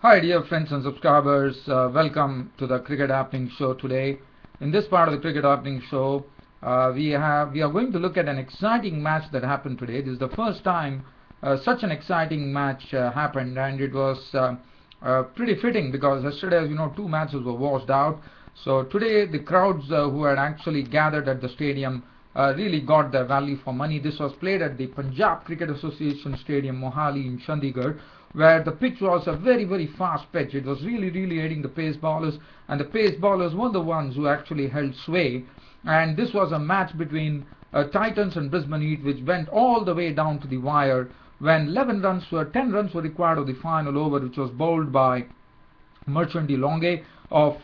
Hi dear friends and subscribers, welcome to the Cricket Happening Show today. In this part of the Cricket Happening Show, we are going to look at an exciting match that happened today. This is the first time such an exciting match happened, and it was pretty fitting because yesterday, as you know, two matches were washed out. So today the crowds who had actually gathered at the stadium really got their value for money. This was played at the Punjab Cricket Association Stadium, Mohali in Chandigarh, where the pitch was a very fast pitch. It was really aiding the pace bowlers, and the pace bowlers were the ones who actually held sway. And this was a match between Titans and Brisbane Heat, which went all the way down to the wire when 10 runs were required of the final over, which was bowled by Merchant Longe of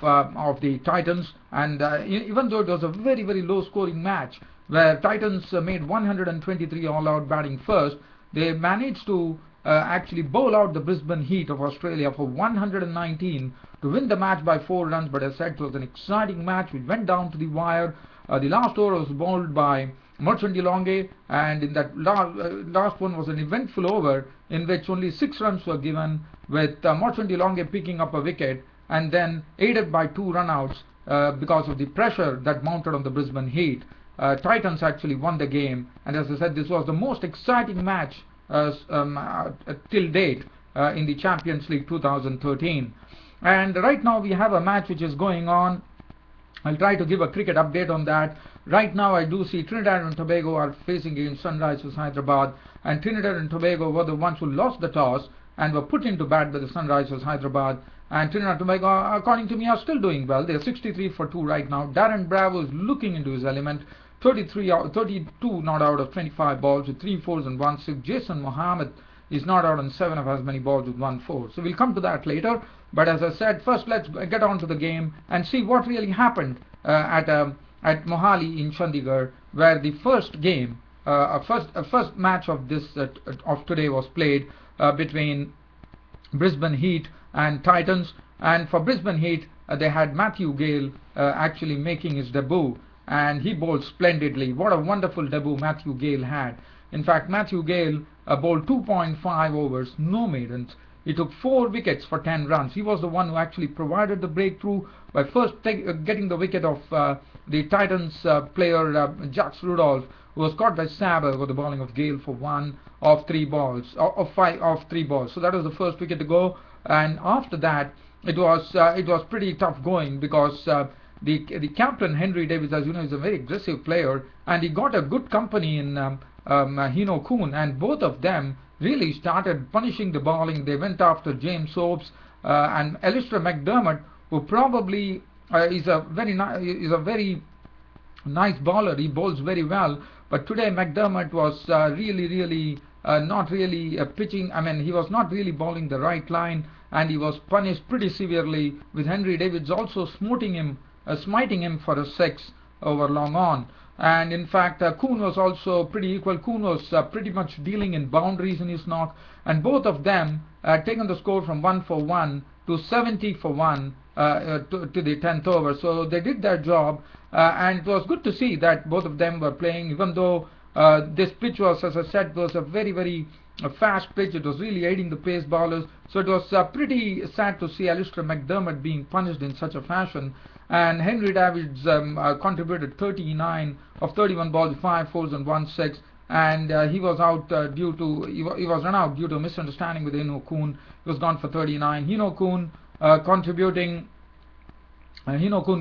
the Titans. And even though it was a very low scoring match where Titans made 123 all out batting first, they managed to actually bowl out the Brisbane Heat of Australia for 119 to win the match by 4 runs. But as I said, it was an exciting match which went down to the wire. The last over was bowled by Merchant Longe, and in that last one was an eventful over in which only 6 runs were given, with Merchant Longe picking up a wicket and then aided by 2 runouts because of the pressure that mounted on the Brisbane Heat. Titans actually won the game, and as I said, this was the most exciting match till date in the Champions League 2013. And right now we have a match which is going on. I'll try to give a cricket update on that. Right now I do see Trinidad and Tobago are facing against Sunrisers Hyderabad, and Trinidad and Tobago were the ones who lost the toss and were put into bat by the Sunrisers Hyderabad. And Trinidad and Tobago, according to me, are still doing well. They're 63 for 2 right now. Darren Bravo is looking into his element. 32 not out of 25 balls with 3 fours and 1 6. Jason Mohammed is not out on 7 of as many balls with 1 4. So we'll come to that later. But as I said, first let's get on to the game and see what really happened at Mohali in Chandigarh, where the first game, first match of of today was played between Brisbane Heat and Titans. And for Brisbane Heat, they had Matthew Gale actually making his debut, and he bowled splendidly. What a wonderful debut Matthew Gale had. In fact, Matthew Gale bowled 2.5 overs, no maidens. He took 4 wickets for 10 runs. He was the one who actually provided the breakthrough by first getting the wicket of the Titans player Jacques Rudolph, who was caught by Saber with the bowling of Gale for 1 of 3 balls, of 3 balls. So that was the first wicket to go. And after that, it was pretty tough going because the captain Henry Davis, as you know, is a very aggressive player, and he got a good company in Hino Kuhn, and both of them really started punishing the bowling. They went after James Soaps and Alistair McDermott, who probably is a very nice bowler. He bowls very well, but today McDermott was really not really pitching. I mean, he was not really bowling the right line, and he was punished pretty severely, with Henry Davids also smiting him for a 6 over long on. And in fact, Kuhn was also pretty equal. Kuhn was pretty much dealing in boundaries in his knock, and both of them had taken the score from 1 for 1 to 70 for 1 to the 10th over. So they did their job, and it was good to see that both of them were playing, even though this pitch was, as I said, was a very fast pitch. It was really aiding the pace bowlers. So it was pretty sad to see Alistair McDermott being punished in such a fashion. And Henry Davids contributed 39 of 31 balls, 5 fours and 1 6, and he was out he was run out due to a misunderstanding with Hino Kuhn. He was gone for 39. Hino Kuhn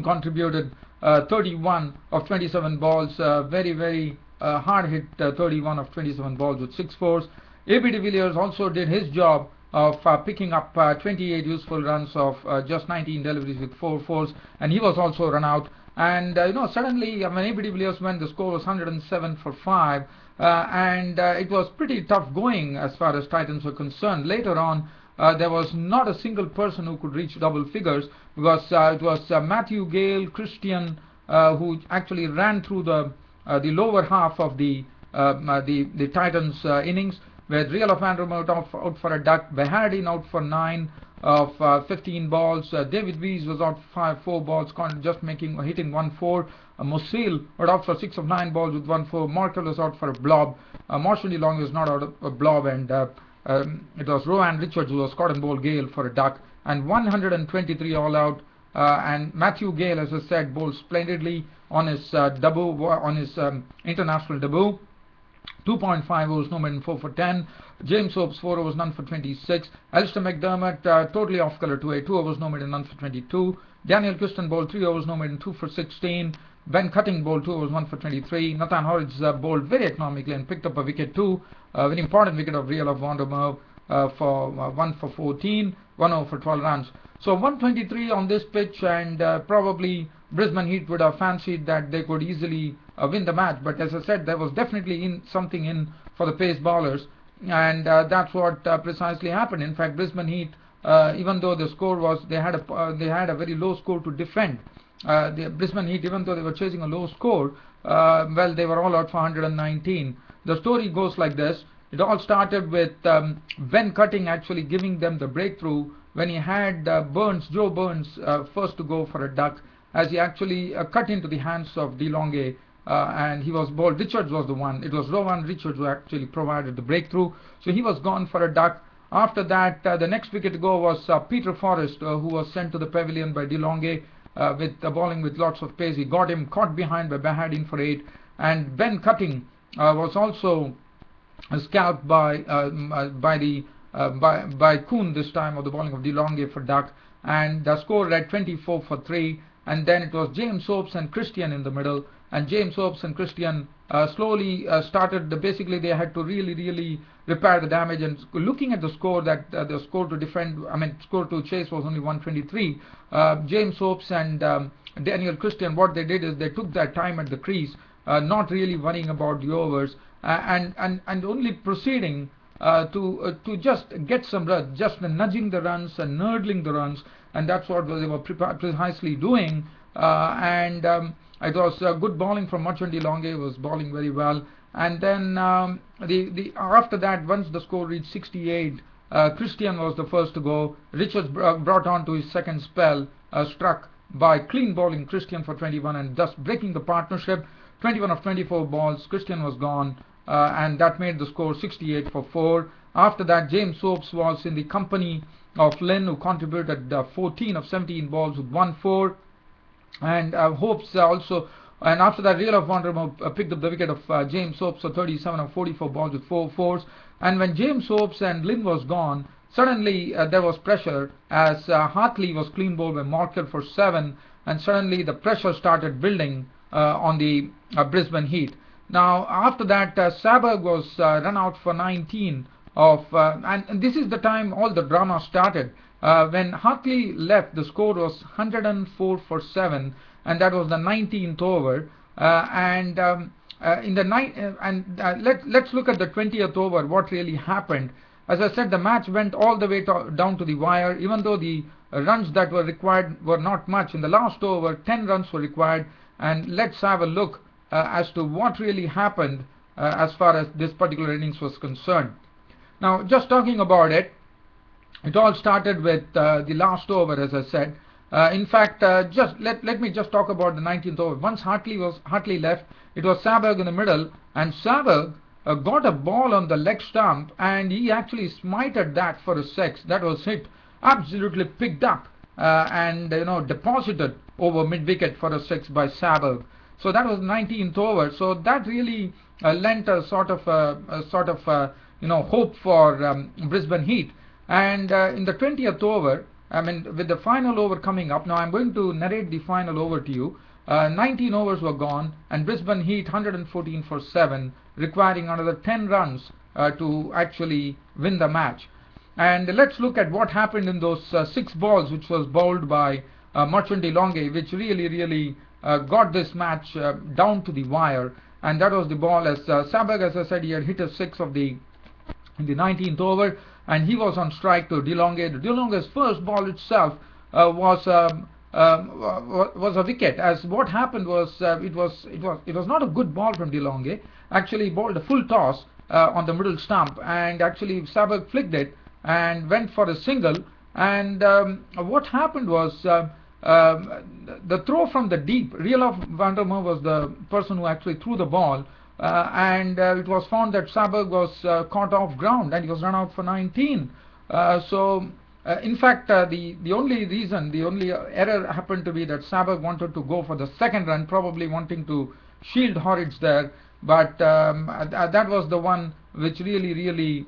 contributed 31 of 27 balls, very hard hit 31 of 27 balls with 6 fours. A.B. de Villiers also did his job of picking up 28 useful runs of just 19 deliveries with 4 fours, and he was also run out. And suddenly when A.B. de Villiers went, the score was 107 for 5, and it was pretty tough going as far as Titans were concerned. Later on, there was not a single person who could reach double figures, because it was Matthew Gale, Christian, who actually ran through the lower half of the Titans innings, with Real of Vandermeer out for a duck, Behardine out for 9 of 15 balls, David Weiss was out 4 balls, just hitting 1 4. Mosil was out for 6 of 9 balls with 1 4. Markel was out for a blob. Marshall Long was not out of a blob, and it was Rowan Richards who was caught in bowled Gale for a duck, and 123 all out. And Matthew Gale, as I said, bowled splendidly on his debut, on his international debut. 2.5 overs, no more than 4 for 10. James Hope's 4 overs, none for 26. Alistair McDermott, totally off colour, 2 overs, no more than none for 22. Daniel Christian bowled 3 overs, no more than 2 for 16. Ben Cutting bowled 2 overs, 1 for 23. Nathan Horridge bowled very economically and picked up a wicket too. A very important wicket of Real of Vandermeer for 1 for 14, 1 over for 12 runs. So 123 on this pitch, and probably Brisbane Heat would have fancied that they could easily win the match. But as I said, there was definitely something in for the pace bowlers, and that's what precisely happened. In fact, Brisbane Heat, even though the score was, they had a very low score to defend. The Brisbane Heat, even though they were chasing a low score, well, they were all out for 119. The story goes like this. It all started with Ben Cutting actually giving them the breakthrough when he had Joe Burns, first to go for a duck, as he actually cut into the hands of De Longe, and he was bowled. Richards was the one. It was Rowan Richards who actually provided the breakthrough. So he was gone for a duck. After that, the next wicket to go was Peter Forrest, who was sent to the pavilion by De Longe with bowling with lots of pace. He got him caught behind by Bahadin for 8, and Ben Cutting was also scalped by Kuhn this time, of the bowling of De Longe for duck, and the score read 24 for 3. And then it was James Hopes and Christian in the middle, and James Hopes and Christian slowly started. Basically, they had to really repair the damage. And looking at the score, that the score to chase was only 123. James Hopes and Daniel Christian, what they did is they took their time at the crease, not really worrying about the overs, and only proceeding to just get some runs, just nudging the runs and nurdling the runs, and that's what they were precisely doing. It was good bowling from Marchand De Longe, was bowling very well. And then after that, once the score reached 68, Christian was the first to go. Richards brought on to his second spell, struck by clean bowling Christian for 21, and thus breaking the partnership. 21 of 24 balls, Christian was gone, and that made the score 68 for 4. After that, James Hopes was in the company of Lynn, who contributed 14 of 17 balls with 1-4, and Hopes also. And after that, Real of Vandermeer picked up the wicket of James Hopes for 37 of 44 balls with 4 fours. And when James Hopes and Lynn was gone, suddenly there was pressure, as Hartley was clean bowled by Morkel for 7, and suddenly the pressure started building on the Brisbane Heat. Now after that, Saberg was run out for 19 of, and this is the time all the drama started. When Hartley left, the score was 104 for 7, and that was the 19th over. Let's look at the 20th over. What really happened? As I said, the match went all the way down to the wire. Even though the runs that were required were not much, in the last over 10 runs were required. And let's have a look as to what really happened as far as this particular innings was concerned. Now, just talking about it, it all started with the last over, as I said. In fact, just let me just talk about the 19th over. Once Hartley left, it was Saberg in the middle, and Saberg got a ball on the leg stump, and he actually smited that for a 6. That was hit, absolutely picked up, and deposited over mid-wicket for a 6 by Saberg. So that was 19th over. So that really lent a sort of hope for Brisbane Heat. And in the 20th over, with the final over coming up, now I'm going to narrate the final over to you. 19 overs were gone, and Brisbane Heat 114 for 7, requiring another 10 runs to actually win the match. And let's look at what happened in those 6 balls which was bowled by Marchand De Longe, which really got this match down to the wire. And that was the ball, as Saberg, as I said, he had hit a 6 in the 19th over, and he was on strike to De Longe. De Longe's first ball itself was a wicket. As what happened was, it was not a good ball from De Longe. Actually, he bowled a full toss on the middle stump, and actually Saberg flicked it and went for a single. And what happened was, the throw from the deep, Real of Vandermeer was the person who actually threw the ball. and it was found that Saberg was caught off ground and he was run out for 19. In fact, the only error happened to be that Saberg wanted to go for the second run, probably wanting to shield Horwitz there, but that was the one which really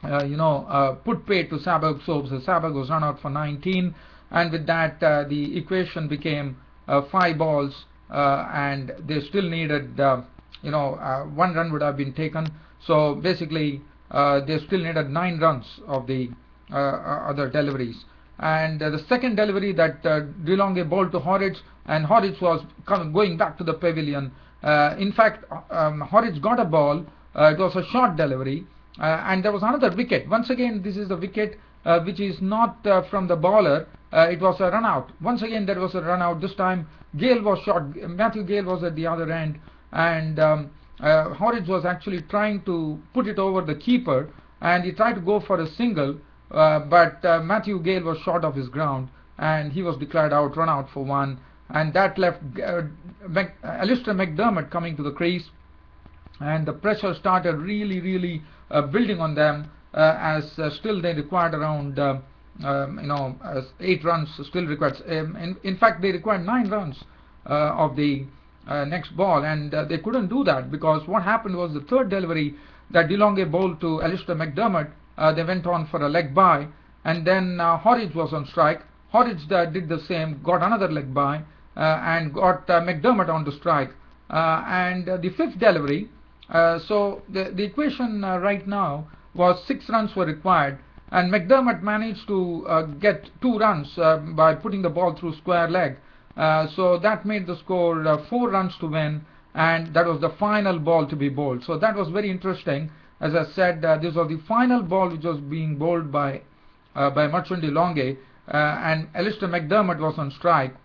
put pay to Saberg. So Saberg was run out for 19, and with that the equation became 5 balls, and they still needed, one run would have been taken. So basically they still needed 9 runs of the other deliveries. And the second delivery that De Longe bowled to Horwitz, and Horwitz was going back to the pavilion. In fact, Horwitz got a ball. It was a short delivery, and there was another wicket. Once again, this is the wicket which is not from the bowler. It was a run out. Once again, there was a run out. This time Gale was shot. Matthew Gale was at the other end, and Horwitz was actually trying to put it over the keeper, and he tried to go for a single, but Matthew Gale was short of his ground, and he was declared out, run out for 1, and that left Alistair McDermott coming to the crease, and the pressure started really building on them, as still they required around 8 runs still required. In fact, they required 9 runs of the next ball, and they couldn't do that, because what happened was the third delivery that De Longe bowled to Alistair McDermott, they went on for a leg by, and then Horwitz was on strike. Horwitz did the same, got another leg by, and got McDermott on to strike, and the fifth delivery, so the equation right now was 6 runs were required, and McDermott managed to get 2 runs by putting the ball through square leg, so that made the score 4 runs to win, and that was the final ball to be bowled. So that was very interesting. As I said, this was the final ball which was being bowled by Marchand de Longe, and Alistair McDermott was on strike.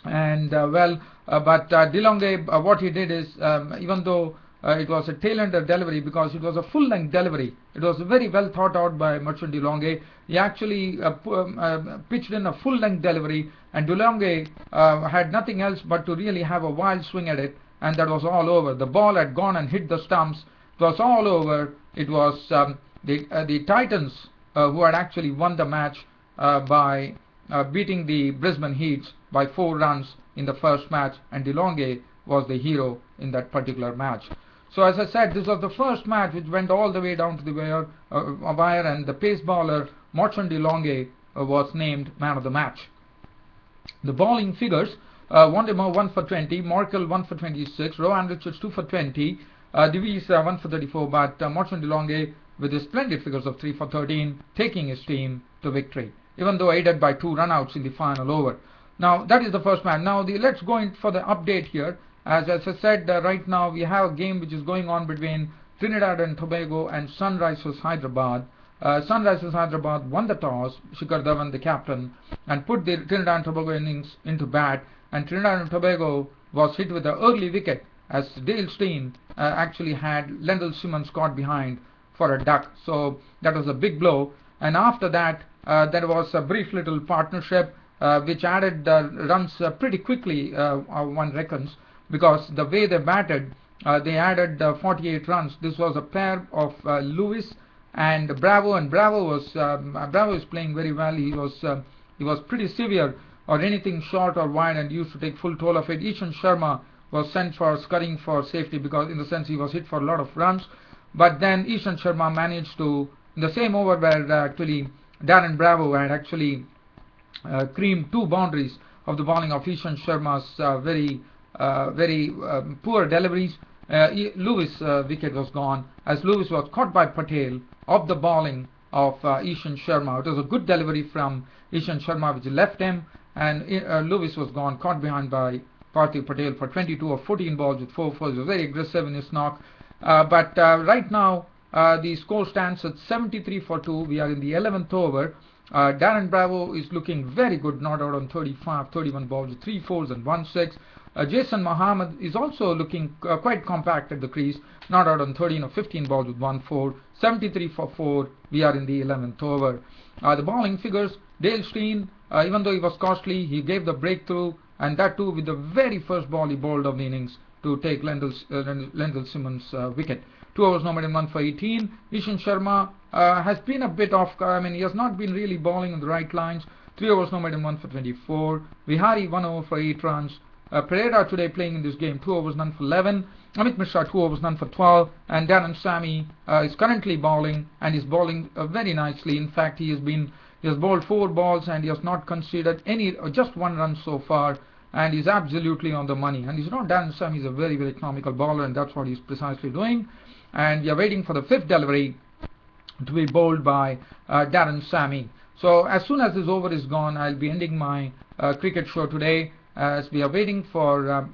And but de Longe, what he did is, even though it was a tail-ender delivery, because it was a full-length delivery, it was very well thought out by Marchand de Longe. He actually pitched in a full-length delivery, and de Longe had nothing else but to really have a wild swing at it, and that was all over. The ball had gone and hit the stumps. It was all over. It was the Titans who had actually won the match by beating the Brisbane Heat by 4 runs in the first match, and de Longe was the hero in that particular match. So as I said, this was the first match which went all the way down to the wire, and the pace bowler Marchand de Longe was named man of the match. The bowling figures: Wondemar 1 for 20, Morkel 1 for 26, Rowan Richards 2 for 20, Divis 1 for 34, but Marchand de Longe with his splendid figures of 3 for 13, taking his team to victory, even though aided by 2 run-outs in the final over. Now that is the first match. Now let's go in for the update here. As I said, right now we have a game which is going on between Trinidad and Tobago and Sunrisers Hyderabad. Sunrisers Hyderabad won the toss. Shikhar Dhawan, the captain, and put the Trinidad and Tobago innings into bat, and Trinidad and Tobago was hit with an early wicket as Dale Steyn actually had Lendl Simmons caught behind for a duck. So that was a big blow, and after that there was a brief little partnership which added runs pretty quickly, one reckons, because the way they batted, they added 48 runs. This was a pair of Lewis and Bravo, and Bravo is playing very well. He was pretty severe, or anything short or wide, and used to take full toll of it. Ishan Sharma was sent for scurrying for safety, because in the sense he was hit for a lot of runs, but then Ishan Sharma managed to, in the same over where actually Darren Bravo had actually creamed 2 boundaries of the bowling of Ishan Sharma's very poor deliveries. Lewis' wicket was gone, as Lewis was caught by Patel of the bowling of Ishan Sharma. It was a good delivery from Ishan Sharma which left him, and Lewis was gone, caught behind by Parthiv Patel for 22 of 14 balls with 4 fours. He was very aggressive in his knock, but right now the score stands at 73 for 2. We are in the 11th over. Darren Bravo is looking very good, not out on 31 balls with 3 fours and 1 6. Jason Mohammed is also looking quite compact at the crease, not out on 13 or 15 balls with 1 4. 73 for 4. We are in the 11th over. The bowling figures: Dale Steyn, even though he was costly, he gave the breakthrough, and that too with the very first ball he bowled of the innings. to take Lendl Simmons' wicket. 2 overs no more than 1 for 18. Ishan Sharma has been a bit off. He has not been really bowling on the right lines. 3 overs no more than 1 for 24. Vihari 1 over for 8 runs. Pereira today playing in this game, 2 overs none for 11. Amit Mishra 2 overs none for 12. And Darren Sammy is currently bowling, and is bowling very nicely. In fact, he has bowled 4 balls and he has not conceded just 1 run so far, and he's absolutely on the money. And Darren Sammy is a very, very economical bowler, and that's what he's precisely doing. And we are waiting for the 5th delivery to be bowled by Darren Sammy. So as soon as this over is gone, I'll be ending my cricket show today, as we are waiting for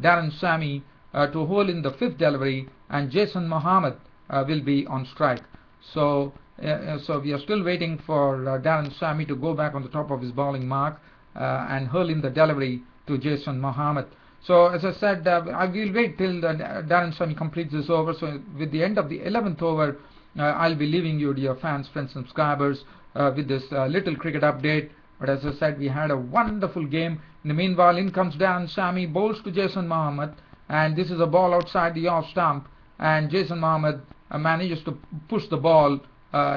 Darren Sammy to hold in the 5th delivery, and Jason Mohammed will be on strike. So we are still waiting for Darren Sammy to go back on the top of his bowling mark and hurl in the delivery to Jason Mohammed. So as I said, I will wait till Darren Sammy completes this over. So with the end of the 11th over, I'll be leaving you, dear fans, friends, subscribers, with this little cricket update. But as I said, we had a wonderful game. In the meanwhile, in comes Darren Sammy, bowls to Jason Mohammed, and this is a ball outside the off stump, and Jason Mohammed manages to push the ball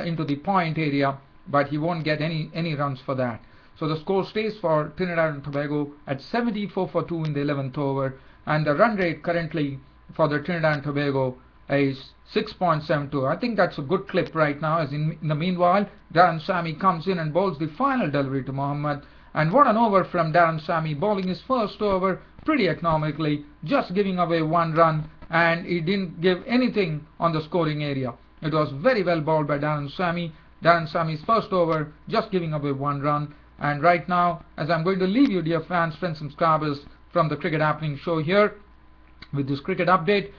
into the point area, but he won't get any runs for that. So the score stays for Trinidad and Tobago at 74 for 2 in the 11th over, and the run rate currently for the Trinidad and Tobago is 6.72. I think that's a good clip right now, as in the meanwhile, Darren Sammy comes in and bowls the final delivery to Mohammed. And what an over from Darren Sammy, bowling his first over pretty economically, just giving away 1 run, and he didn't give anything on the scoring area. It was very well bowled by Darren Sammy. Darren Sammy's first over, just giving away 1 run. And right now, as I'm going to leave you, dear fans, friends, subscribers, from the Cricket Happening show here, with this cricket update,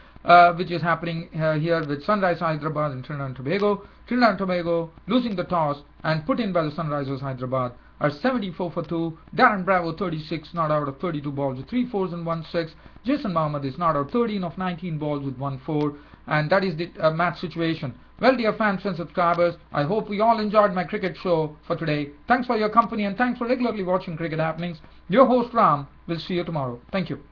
which is happening here with Sunrisers Hyderabad and Trinidad and Tobago. Trinidad and Tobago losing the toss and put in by the Sunrisers Hyderabad are 74 for 2. Darren Bravo 36, not out of 32 balls with 3 fours and 1 6. Jason Mohammed is not out, 13 of 19 balls with 1 4. And that is the match situation. Well, dear fans and subscribers, I hope we all enjoyed my cricket show for today. Thanks for your company, and thanks for regularly watching Cricket Happenings. Your host Ram will see you tomorrow. Thank you.